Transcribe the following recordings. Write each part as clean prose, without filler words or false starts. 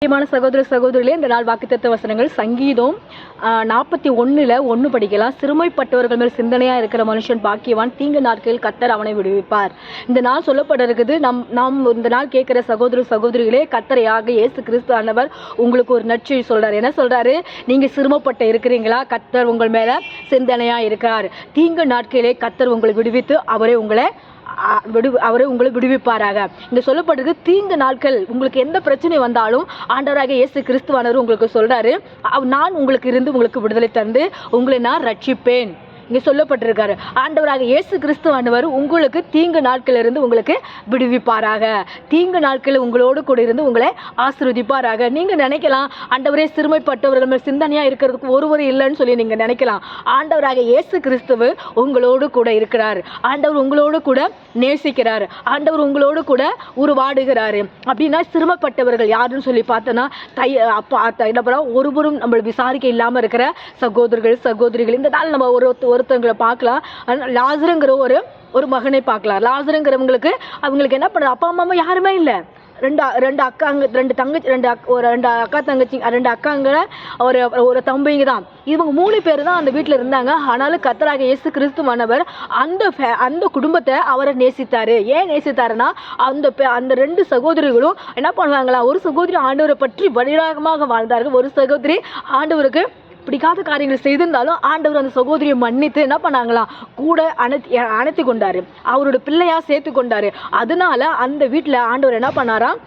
பிரியமான சகோதர சகோதரிகளே, இந்த நாள் வாக்குத்தத்த வசனங்கள் சங்கீதம் 41:1 படிக்கலாம். சிறுமைப்பட்டவர்கள் மேல் சிந்தனையா இருக்கிற மனுஷன் பாக்கியவான், தீங்கு நாட்களில் கர்த்தர் அவனை விடுவிப்பார். இந்த நாள் சொல்லப்பட்டிருக்குது. நாம் இந்த நாள் கேட்கிற சகோதர சகோதரிகளே, கர்த்தரையாக இயேசு கிறிஸ்து ஆண்டவர் உங்களுக்கு ஒரு நற்செய்தி சொல்றாரு. என்ன சொல்றாரு? நீங்க சிறுமப்பட்டு இருக்கிறீங்களா? கர்த்தர் உங்கள் மேல சிந்தனையா இருக்கிறார். தீங்கு நாட்களிலே கர்த்தர் உங்களை விடுவித்து அவரை உங்களை விடுவிப்பாராக. இங்க சொல்லப்பட்டிருக்கு, தீங்கு நாட்கள் உங்களுக்கு எந்த பிரச்சனை வந்தாலும் ஆண்டவராக இயேசு கிறிஸ்துவானவர் உங்களுக்கு சொல்றாரு, நான் உங்களுக்கு இருந்து உங்களுக்கு விடுதலை தந்து உங்களை நான் ரட்சிப்பேன். இங்கே சொல்லப்பட்டிருக்காரு. ஆண்டவராக இயேசு கிறிஸ்துவானவர் உங்களுக்கு தீங்கு நாட்களிலிருந்து உங்களுக்கு விடுவிப்பாராக. தீங்கு நாட்களில் உங்களோடு கூட இருந்து உங்களை ஆசீர்வதிப்பாராக. நீங்கள் நினைக்கலாம், ஆண்டவரே சிறுமைப்பட்டவர்கள் மேல் சிந்தனையாக இருக்கிறதுக்கு ஒருவர் இல்லைன்னு சொல்லி நீங்கள் நினைக்கலாம். ஆண்டவராக இயேசு கிறிஸ்துவ உங்களோடு கூட இருக்கிறார். ஆண்டவர் உங்களோடு கூட நேசிக்கிறார். ஆண்டவர் உங்களோடு கூட உருவாடுகிறாரு. அப்படின்னா சிறுமைப்பட்டவர்கள் யாருன்னு சொல்லி பார்த்தோன்னா ஒருவரும் நம்ம விசாரிக்க இல்லாமல் இருக்கிற சகோதரர்கள் சகோதரிகள். இந்த நாள் நம்ம ஒருத்தவங்களை பார்க்கலாம். லாசருங்கிற ஒரு மகனை பார்க்கலாம். லாசருங்கிறவங்களுக்கு அவங்களுக்கு என்ன பண்ணுறது, அப்பா அம்மா யாருமே இல்லை. ரெண்டு அக்கா தங்கச்சி, ரெண்டு அக்காங்க, ஒரு தம்பிங்க தான். இவங்க 3 பேர் தான் அந்த வீட்டில் இருந்தாங்க. ஆனாலும் கர்த்தராக இயேசு கிறிஸ்துவானவர் அந்த குடும்பத்தை அவரை நேசித்தாரு. ஏன் நேசித்தாருன்னா, அந்த 2 சகோதரிகளும் என்ன பண்ணுவாங்களா, ஒரு சகோதரி ஆண்டவரை பற்றி பரிராகமாக வாழ்ந்தார்கள். ஒரு சகோதரி ஆண்டவருக்கு பிடிக்காத காரியங்கள் செய்திருந்தாலும் ஆண்டவர் அந்த சகோதரியை மன்னித்து என்ன பண்ணாங்களாம், கூட அணைத்து கொண்டாரு. அவரோட பிள்ளையா சேர்த்து கொண்டாரு. அதனால அந்த வீட்டில் ஆண்டவர் என்ன பண்ணாராம்,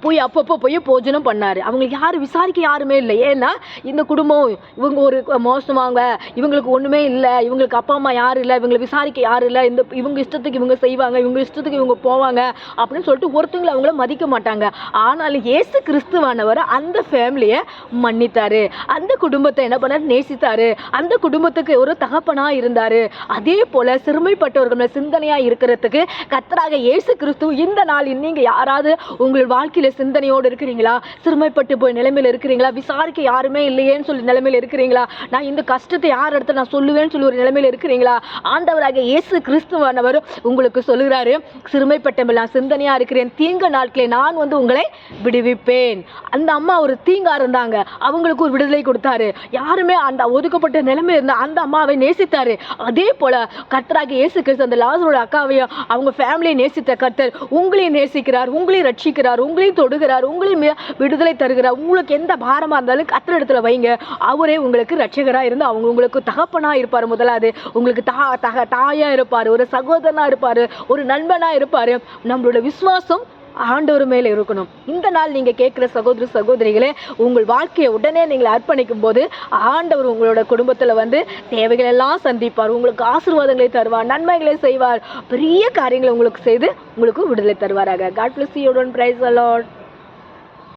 போய் அப்பப்போ போய் போஜனம் பண்ணார். அவங்களுக்கு யாரும் விசாரிக்க யாருமே இல்லை. ஏன்னா இந்த குடும்பம் இவங்க ஒரு மோசமாங்க, இவங்களுக்கு ஒன்றுமே இல்லை, இவங்களுக்கு அப்பா அம்மா யாரும் இல்லை, இவங்களை விசாரிக்க யாரும் இல்லை, இவங்க இஷ்டத்துக்கு இவங்க செய்வாங்க, இவங்க இஷ்டத்துக்கு இவங்க போவாங்க அப்படின்னு சொல்லிட்டு ஒருத்தவங்களை அவங்கள மதிக்க மாட்டாங்க. ஆனாலும் இயேசு கிறிஸ்துவானவர் அந்த ஃபேமிலியை மன்னித்தார். அந்த குடும்பத்தை என்ன பண்ணார், நேசித்தார். அந்த குடும்பத்துக்கு ஒரு தகப்பனாக இருந்தார். அதே போல் சிறுமைப்பட்டவர்கள் சிந்தனையாக இருக்கிறதுக்கு கர்த்தராக இயேசு கிறிஸ்து இந்த நாளில் நீங்கள் யாராவது உங்கள் வாழ்க்கையில் சிந்தனையோடு இருக்கிறீங்களா, சிறுமைப்பட்டு போய் நிலைமையில் இருக்கிறீங்களா, விசாரிக்க யாருமே இல்லையேன்னு சொல்லி நிலைமையில் இருக்கிறீங்களா, நான் இந்த கஷ்டத்தை யார் இடத்துல நான் சொல்லுவேன்னு சொல்லி ஒரு நிலைமையில் இருக்கிறீங்களா, ஆண்டவராக இயேசு கிறிஸ்துவானவர் உங்களுக்கு சொல்லுகிறாரு, சிறுமைப்பட்ட நான் சிந்தனையா இருக்கிறேன், தீங்கு நாட்களே நான் உங்களை விடுவிப்பேன். அந்த அம்மா ஒரு தீங்கா இருந்தாங்க, அவங்களுக்கு ஒரு விடுதலை கொடுத்தாரு. யாருமே அந்த ஒதுக்கப்பட்ட நிலைமையில் இருந்த அந்த அம்மாவை நேசித்தாரு. அதே போல கர்த்தராக இயேசு கிறிஸ்து அந்த லாசரோட அக்காவையும் அவங்க ஃபேமிலியை நேசித்த கர்த்தர் உங்களையும் நேசிக்கிறார், உங்களையும் ரட்சிக்கிறார், உங்களையும் தொடுகிறார், உங்களையும் விடுதலை தருகிறார். உங்களுக்கு எந்த பாரமா இருந்தாலும் கர்த்தர் இடத்துல வைங்க. அவரே உங்களுக்கு ரட்சகரா இருந்து அவங்க உங்களுக்கு தகப்பனா இருப்பாரு. முதலாவது உங்களுக்கு தாயா இருப்பாரு, ஒரு சகோதரனா இருப்பாரு, ஒரு நண்பனா இருப்பாரு. நம்மளோட விசுவாசம் ஆண்டவர் மேலே இருக்கணும். இந்த நாள் நீங்க கேட்கிற சகோதர சகோதரிகளே, உங்கள் வாழ்க்கையை உடனே நீங்கள் அர்ப்பணிக்கும் போது ஆண்டவர் உங்களோட குடும்பத்துல தேவைகள் எல்லாம் சந்திப்பார், உங்களுக்கு ஆசீர்வாதங்களை தருவார், நன்மைகளை செய்வார், பெரிய காரியங்களை உங்களுக்கு செய்து உங்களுக்கு விடுதலை தருவாராக. God bless you. Praise the Lord.